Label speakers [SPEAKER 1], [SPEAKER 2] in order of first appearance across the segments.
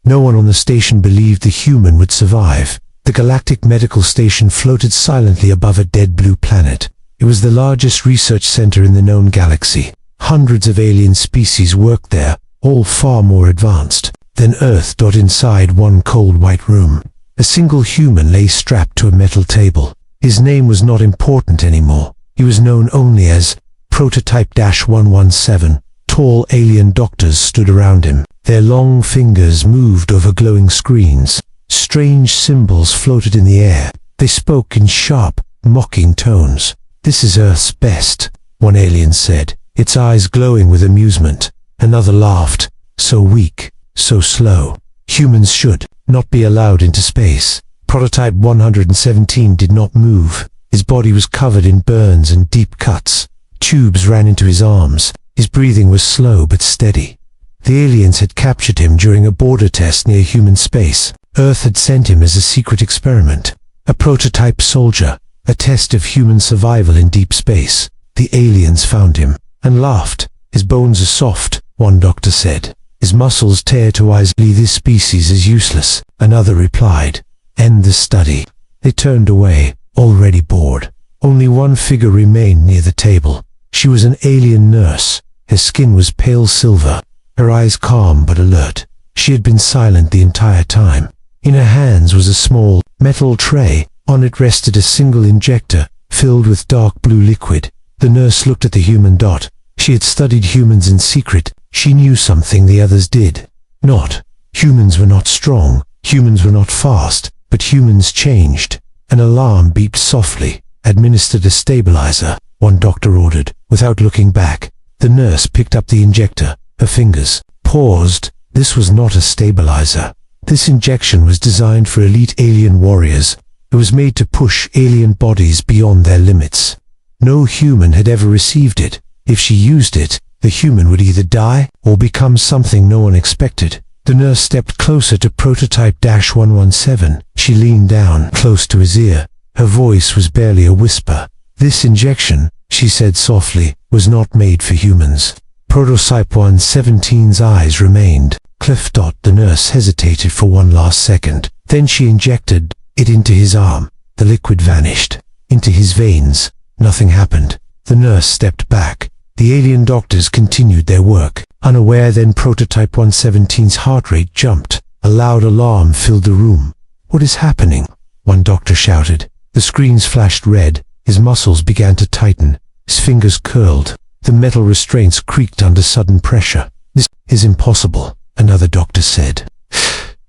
[SPEAKER 1] No one on the station believed the human would survive. The Galactic Medical Station floated silently above a dead blue planet. It was the largest research center in the known galaxy. Hundreds of alien species worked there, all far more advanced than Earth. Inside one cold white room, a single human lay strapped to a metal table. His name was not important anymore. He was known only as Prototype-117. Tall alien doctors stood around him. Their long fingers moved over glowing screens. Strange symbols floated in the air. They spoke in sharp, mocking tones. "This is Earth's best," one alien said, its eyes glowing with amusement. Another laughed. "So weak, so slow. Humans should not be allowed into space." Prototype 117 did not move. His body was covered in burns and deep cuts. Tubes ran into his arms. His breathing was slow but steady. The aliens had captured him during a border test near human space. Earth had sent him as a secret experiment. A prototype soldier, a test of human survival in deep space. The aliens found him and laughed. "His bones are soft," one doctor said. "His muscles tear to easily. This species is useless," another replied. "End the study." They turned away, already bored. Only one figure remained near the table. She was an alien nurse. Her skin was pale silver, her eyes calm but alert. She had been silent the entire time. In her hands was a small, metal tray. On it rested a single injector, filled with dark blue liquid. The nurse looked at the human dot. She had studied humans in secret. She knew something the others did not. Humans were not strong. Humans were not fast. But humans changed. An alarm beeped softly. "Administered a stabilizer," one doctor ordered, without looking back. The nurse picked up the injector. Her fingers paused. This was not a stabilizer. This injection was designed for elite alien warriors. It was made to push alien bodies beyond their limits. No human had ever received it. If she used it, the human would either die or become something no one expected. The nurse stepped closer to Prototype-117. She leaned down, close to his ear. Her voice was barely a whisper. "This injection," she said softly, "was not made for humans." Prototype 117's eyes remained. The nurse hesitated for one last second. Then she injected it into his arm. The liquid vanished. Into his veins. Nothing happened. The nurse stepped back. The alien doctors continued their work. Unaware then, Prototype 117's heart rate jumped. A loud alarm filled the room. "What is happening?" one doctor shouted. The screens flashed red. His muscles began to tighten. His fingers curled. The metal restraints creaked under sudden pressure. "This is impossible," another doctor said.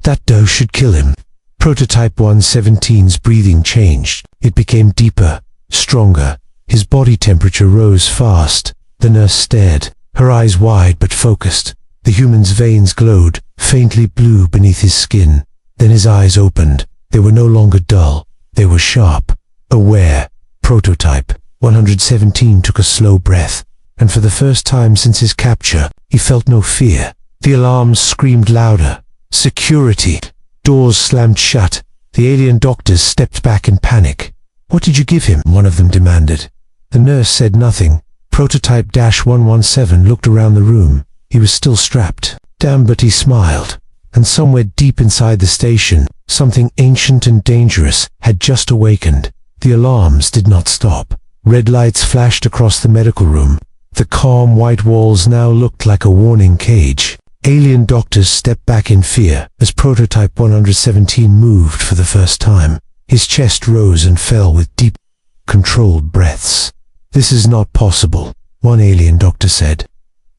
[SPEAKER 1] "That dose should kill him." Prototype 117's breathing changed. It became deeper, stronger. His body temperature rose fast. The nurse stared, her eyes wide but focused. The human's veins glowed, faintly blue beneath his skin. Then his eyes opened. They were no longer dull. They were sharp, aware. Prototype 117 took a slow breath, and for the first time since his capture, he felt no fear. The alarms screamed louder. "Security!" Doors slammed shut. The alien doctors stepped back in panic. "What did you give him?" one of them demanded. The nurse said nothing. Prototype-117 looked around the room. He was still strapped. Damn, but he smiled. And somewhere deep inside the station, something ancient and dangerous had just awakened. The alarms did not stop. Red lights flashed across the medical room. The calm white walls now looked like a warning cage. Alien doctors stepped back in fear as Prototype 117 moved for the first time. His chest rose and fell with deep, controlled breaths. "This is not possible," one alien doctor said.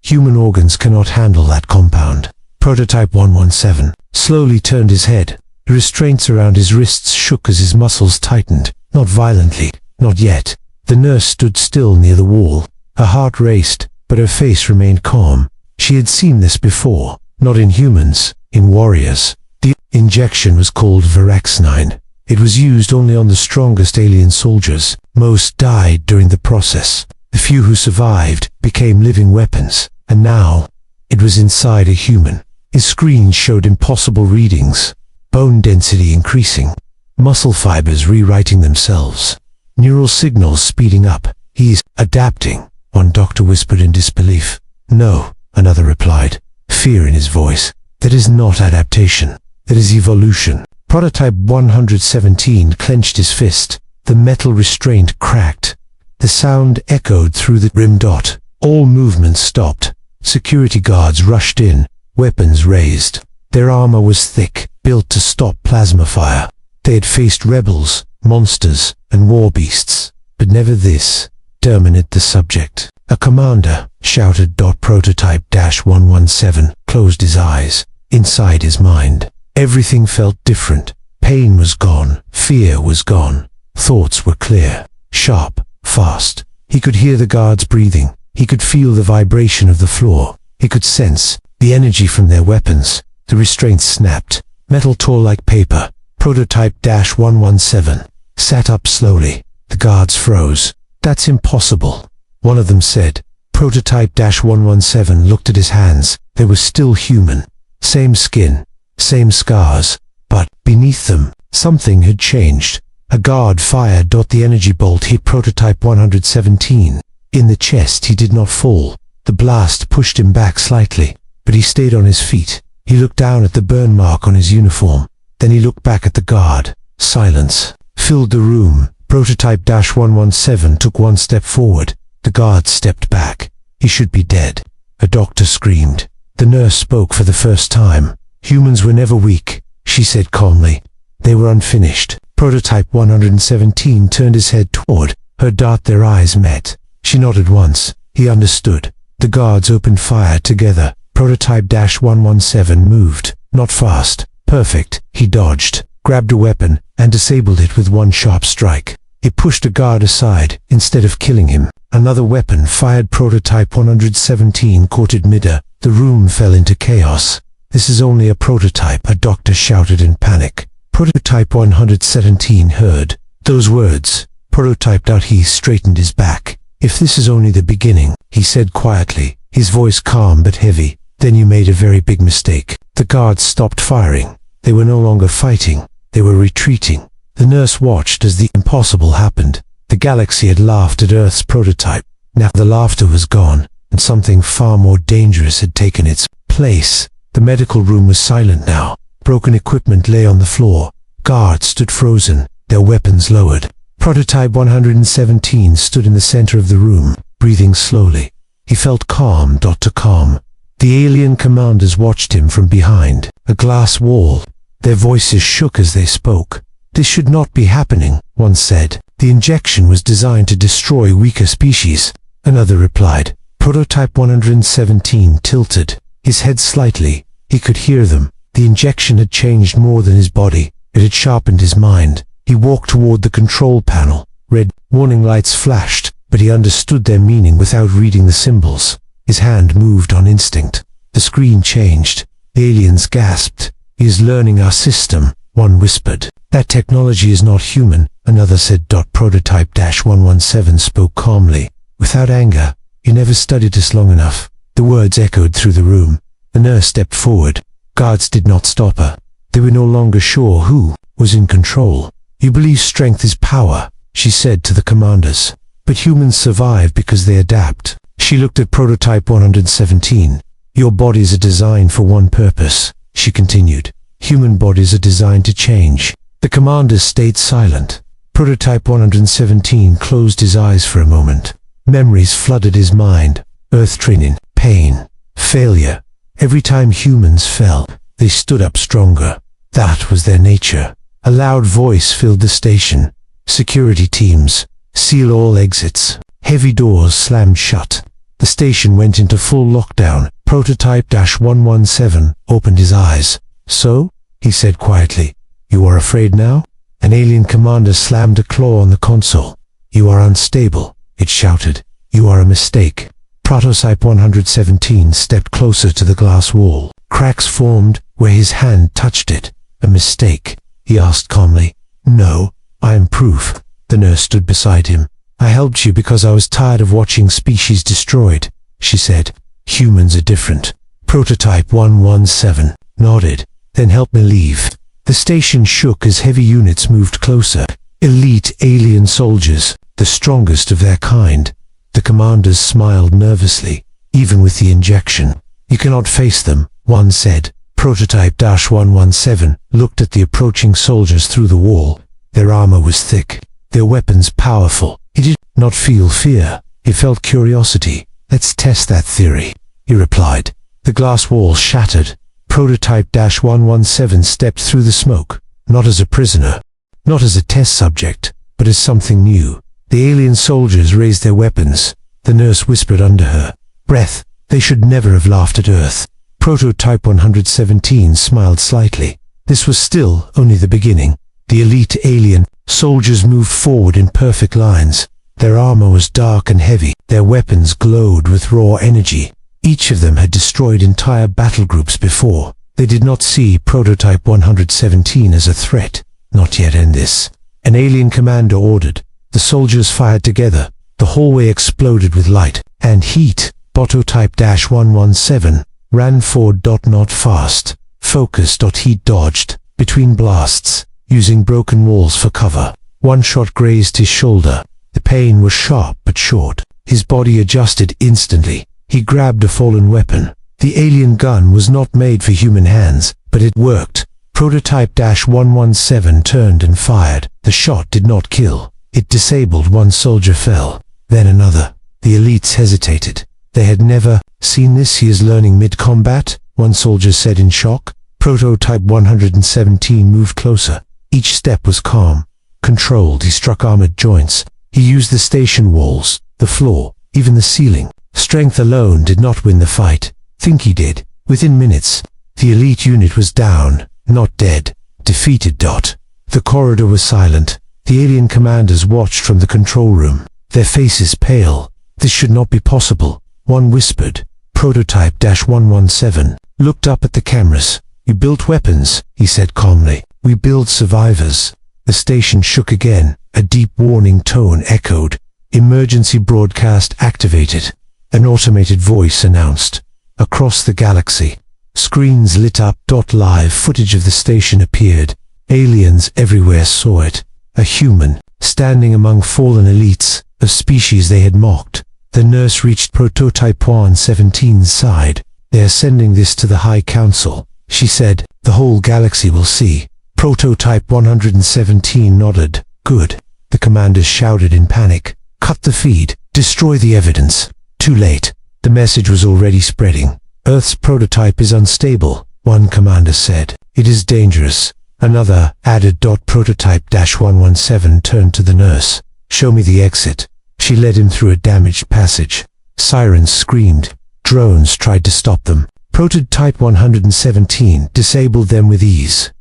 [SPEAKER 1] "Human organs cannot handle that compound." Prototype 117 slowly turned his head. The restraints around his wrists shook as his muscles tightened. Not violently, not yet. The nurse stood still near the wall. Her heart raced, but her face remained calm. She had seen this before, not in humans, in warriors. The injection was called Varaxnine. It was used only on the strongest alien soldiers. Most died during the process. The few who survived became living weapons. And now, it was inside a human. His screen showed impossible readings. Bone density increasing. Muscle fibers rewriting themselves. Neural signals speeding up. "He's adapting," one doctor whispered in disbelief. "No," another replied, fear in his voice. That is not adaptation. That is evolution. Prototype 117 clenched his fist. The metal restraint cracked. The sound echoed through the rim dot. All movement stopped. Security guards rushed in, weapons raised. Their armor was thick, built to stop plasma fire. They had faced rebels, monsters, and war beasts, but never this. Terminate the subject. A commander shouted. Prototype -117 closed his eyes. Inside his mind, everything felt different. Pain was gone. Fear was gone. Thoughts were clear, sharp, fast. He could hear the guards breathing. He could feel the vibration of the floor. He could sense the energy from their weapons. The restraints snapped. Metal tore like paper. Prototype -117 sat up slowly. The guards froze. That's impossible, one of them said. Prototype -117 looked at his hands. They were still human. Same skin, same scars, but beneath them, something had changed. A guard fired. The energy bolt hit Prototype 117. In the chest, he did not fall. The blast pushed him back slightly, but he stayed on his feet. He looked down at the burn mark on his uniform. Then he looked back at the guard. Silence filled the room. Prototype -117 took one step forward. The guard stepped back. He should be dead. A doctor screamed. The nurse spoke for the first time. Humans were never weak, she said calmly. They were unfinished. Prototype 117 turned his head toward her. Their eyes met. She nodded once. He understood. The guards opened fire together. Prototype -117 moved. Not fast. Perfect. He dodged, grabbed a weapon, and disabled it with one sharp strike. He pushed a guard aside instead of killing him. Another weapon fired. Prototype 117 caught it midair. The room fell into chaos. This is only a prototype, a doctor shouted in panic. Prototype 117 heard those words. Prototype. He straightened his back. If this is only the beginning, he said quietly, his voice calm but heavy, then you made a very big mistake. The guards stopped firing. They were no longer fighting. They were retreating. The nurse watched as the impossible happened. The galaxy had laughed at Earth's prototype. Now the laughter was gone, and something far more dangerous had taken its place. The medical room was silent now. Broken equipment lay on the floor. Guards stood frozen, their weapons lowered. Prototype 117 stood in the center of the room, breathing slowly. He felt calm. Calm. The alien commanders watched him from behind a glass wall. Their voices shook as they spoke. This should not be happening, one said. The injection was designed to destroy weaker species, another replied. Prototype 117 tilted, his head slightly. He could hear them. The injection had changed more than his body. It had sharpened his mind. He walked toward the control panel. Red warning lights flashed, but he understood their meaning without reading the symbols. His hand moved on instinct. The screen changed. Aliens gasped. He is learning our system, one whispered. That technology is not human, another said. Prototype -117 spoke calmly, without anger. You never studied us long enough. The words echoed through the room. The nurse stepped forward. Guards did not stop her. They were no longer sure who was in control. You believe strength is power, she said to the commanders. But humans survive because they adapt. She looked at Prototype 117. Your bodies are designed for one purpose, she continued. Human bodies are designed to change. The commanders stayed silent. Prototype 117 closed his eyes for a moment. Memories flooded his mind. Earth training, pain, failure. Every time humans fell, they stood up stronger. That was their nature. A loud voice filled the station. Security teams, seal all exits. Heavy doors slammed shut. The station went into full lockdown. Prototype -117 opened his eyes. So, he said quietly, you are afraid now? An alien commander slammed a claw on the console. You are unstable, it shouted. You are a mistake. Prototype 117 stepped closer to the glass wall. Cracks formed where his hand touched it. A mistake, he asked calmly. No, I am proof. The nurse stood beside him. I helped you because I was tired of watching species destroyed, she said. Humans are different. Prototype 117 nodded. Then help me leave. The station shook as heavy units moved closer. Elite alien soldiers, the strongest of their kind. The commanders smiled nervously, even with the injection. You cannot face them, one said. Prototype-117 looked at the approaching soldiers through the wall. Their armor was thick, their weapons powerful. He did not feel fear, he felt curiosity. "Let's test that theory," he replied. The glass wall shattered. Prototype-117 stepped through the smoke, not as a prisoner, not as a test subject, but as something new. The alien soldiers raised their weapons. The nurse whispered under her breath, "They should never have laughed at Earth." Prototype 117 smiled slightly. This was still only the beginning. The elite alien soldiers moved forward in perfect lines. Their armor was dark and heavy. Their weapons glowed with raw energy. Each of them had destroyed entire battle groups before. They did not see Prototype 117 as a threat. Not yet in this. An alien commander ordered. The soldiers fired together. The hallway exploded with light and heat. Prototype-117 ran forward. Not fast. Focused. He dodged between blasts, using broken walls for cover. One shot grazed his shoulder. The pain was sharp but short. His body adjusted instantly. He grabbed a fallen weapon. The alien gun was not made for human hands, but it worked. Prototype-117 turned and fired. The shot did not kill. It disabled. One soldier fell, then another. The elites hesitated. They had never seen this. "He is learning mid-combat," one soldier said in shock. Prototype 117 moved closer. Each step was calm, controlled. He struck armored joints. He used the station walls, the floor, even the ceiling. Strength alone did not win the fight. Think he did. Within minutes, the elite unit was down, not dead, defeated. The corridor was silent. The alien commanders watched from the control room, their faces pale. "This should not be possible," one whispered. Prototype-117 looked up at the cameras. "You built weapons," he said calmly. "We build survivors." The station shook again. A deep warning tone echoed. "Emergency broadcast activated." An automated voice announced. Across the galaxy, screens lit up. Live footage of the station appeared. Aliens everywhere saw it. A human, standing among fallen elites, of species they had mocked. The nurse reached Prototype 117's side. "They are sending this to the High Council," she said. "The whole galaxy will see." Prototype 117 nodded. "Good." The commanders shouted in panic. "Cut the feed. Destroy the evidence." Too late. The message was already spreading. "Earth's prototype is unstable," one commander said. "It is dangerous." Another added. Prototype-117 turned to the nurse. "Show me the exit." She led him through a damaged passage. Sirens screamed. Drones tried to stop them. Prototype 117 disabled them with ease.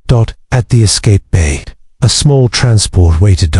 [SPEAKER 1] At the escape bay, a small transport waited.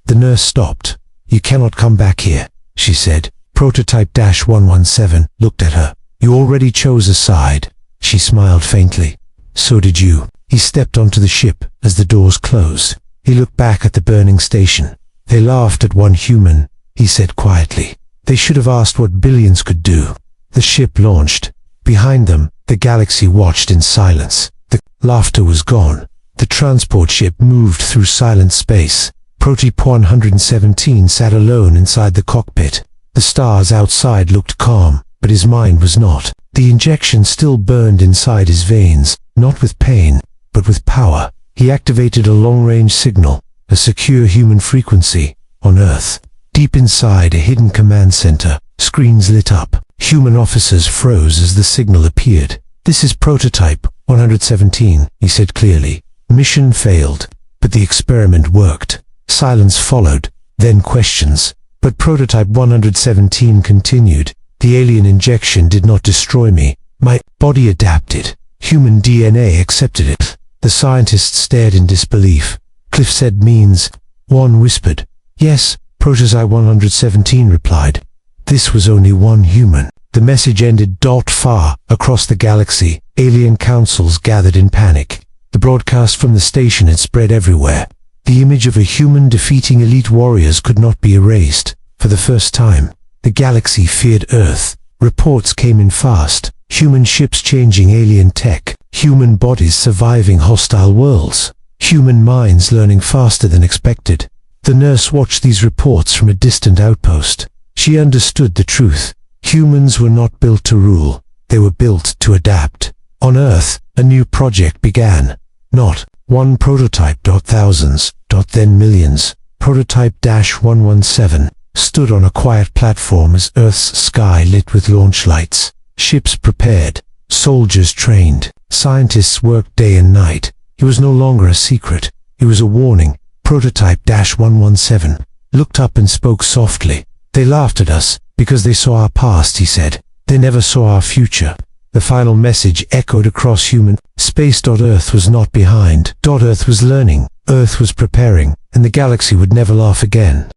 [SPEAKER 1] The nurse stopped. "You cannot come back here," she said. Prototype-117 looked at her. "You already chose a side." She smiled faintly. "So did you." He stepped onto the ship as the doors closed. He looked back at the burning station. "They laughed at one human," he said quietly. "They should have asked what billions could do." The ship launched. Behind them, the galaxy watched in silence. The laughter was gone. The transport ship moved through silent space. Prototype 117 sat alone inside the cockpit. The stars outside looked calm, but his mind was not. The injection still burned inside his veins, not with pain, but with power. He activated a long-range signal, a secure human frequency, on Earth. Deep inside a hidden command center, screens lit up. Human officers froze as the signal appeared. "This is Prototype 117, he said clearly. "Mission failed, but the experiment worked." Silence followed, then questions. But Prototype 117 continued. "The alien injection did not destroy me. My body adapted. Human DNA accepted it." The scientists stared in disbelief. "Cliff said means," one whispered. "Yes," Prototype 117 replied. "This was only one human." The message ended. Far across the galaxy, alien councils gathered in panic. The broadcast from the station had spread everywhere. The image of a human defeating elite warriors could not be erased. For the first time, the galaxy feared Earth. Reports came in fast. Human ships changing alien tech. Human bodies surviving hostile worlds. Human minds learning faster than expected. The nurse watched these reports from a distant outpost. She understood the truth. Humans were not built to rule. They were built to adapt. On Earth, a new project began. Not one prototype, thousands, then millions. Prototype-117 stood on a quiet platform as Earth's sky lit with launch lights. Ships prepared, soldiers trained, scientists worked day and night. It was no longer a secret. It was a warning. Prototype-117 looked up and spoke softly. They laughed at us because they saw our past, he said. They never saw our future. The final message echoed across human space. Earth was not behind. Earth was learning. Earth was preparing, and the galaxy would never laugh again.